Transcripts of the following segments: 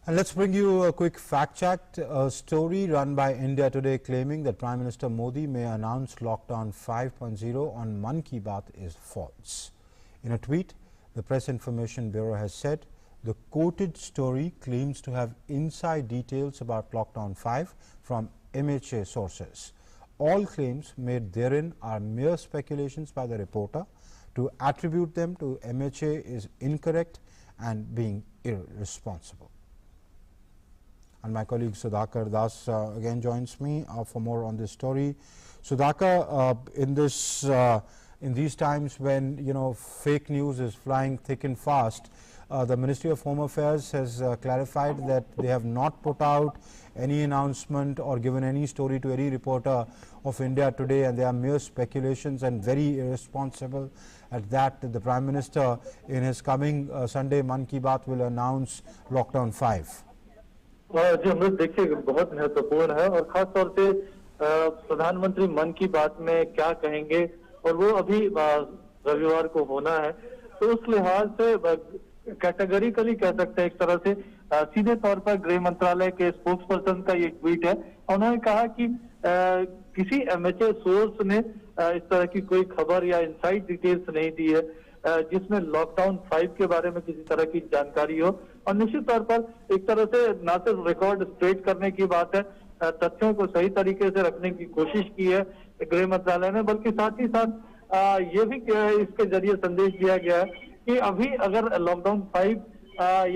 And let's bring you a quick fact check. A story run by India Today claiming that Prime Minister Modi may announce lockdown 5.0 on Mann Ki Baat is false. In a tweet, the Press Information Bureau has said the quoted story claims to have inside details about lockdown 5 from MHA sources. All claims made therein are mere speculations by the reporter. To attribute them to MHA is incorrect and being irresponsible. And my colleague Sudhakar Das again joins me for more on this story. Sudhakar, in these times when fake news is flying thick and fast, the Ministry of Home Affairs has clarified that they have not put out any announcement or given any story to any reporter of India Today, and they are mere speculations and very irresponsible at that. The Prime Minister in his coming Sunday Mann Ki Baat will announce lockdown 5. जी अमृत, देखिए बहुत महत्वपूर्ण है और खास तौर से प्रधानमंत्री मन की बात में क्या कहेंगे और वो अभी रविवार को होना है, तो उस लिहाज से कैटेगरिकली कह सकते हैं एक तरह से सीधे तौर पर गृह मंत्रालय के स्पोक्स पर्सन का ये ट्वीट है। उन्होंने कहा कि किसी एमएचए सोर्स ने इस तरह की कोई खबर या इनसाइड डिटेल्स नहीं दी है जिसमें लॉकडाउन 5 के बारे में किसी तरह की जानकारी हो। और निश्चित तौर पर एक तरह से न सिर्फ रिकॉर्ड स्ट्रेट करने की बात है, तथ्यों को सही तरीके से रखने की कोशिश की है गृह मंत्रालय ने, बल्कि साथ ही साथ ये भी इसके जरिए संदेश दिया गया है कि अभी अगर लॉकडाउन 5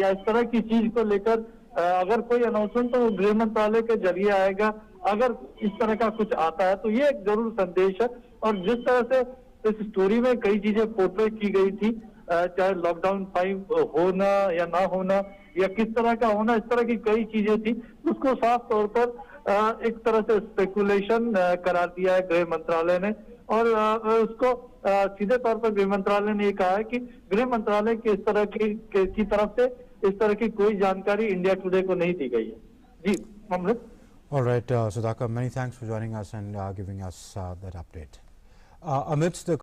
या इस तरह की चीज को लेकर अगर कोई अनाउंसमेंट तो गृह मंत्रालय के जरिए आएगा। अगर इस तरह का कुछ आता है तो ये एक जरूर संदेश है। और जिस तरह से इस स्टोरी में कई चीजें पोर्ट्रेट की गई थी, चाहे लॉकडाउन 5 होना या ना होना या किस तरह का होना, इस तरह की कई चीजें थी, उसको साफ तौर पर एक तरह से स्पेकुलेशन करार दिया है गृह मंत्रालय ने। और उसको सीधे तौर पर गृह मंत्रालय ने ये कहा है कि गृह मंत्रालय की इस तरह की तरफ से इस तरह की कोई जानकारी इंडिया टुडे को नहीं दी गई है। जी अमृत। All right, Sudhakar, many thanks for joining us and giving us that update. Amidst the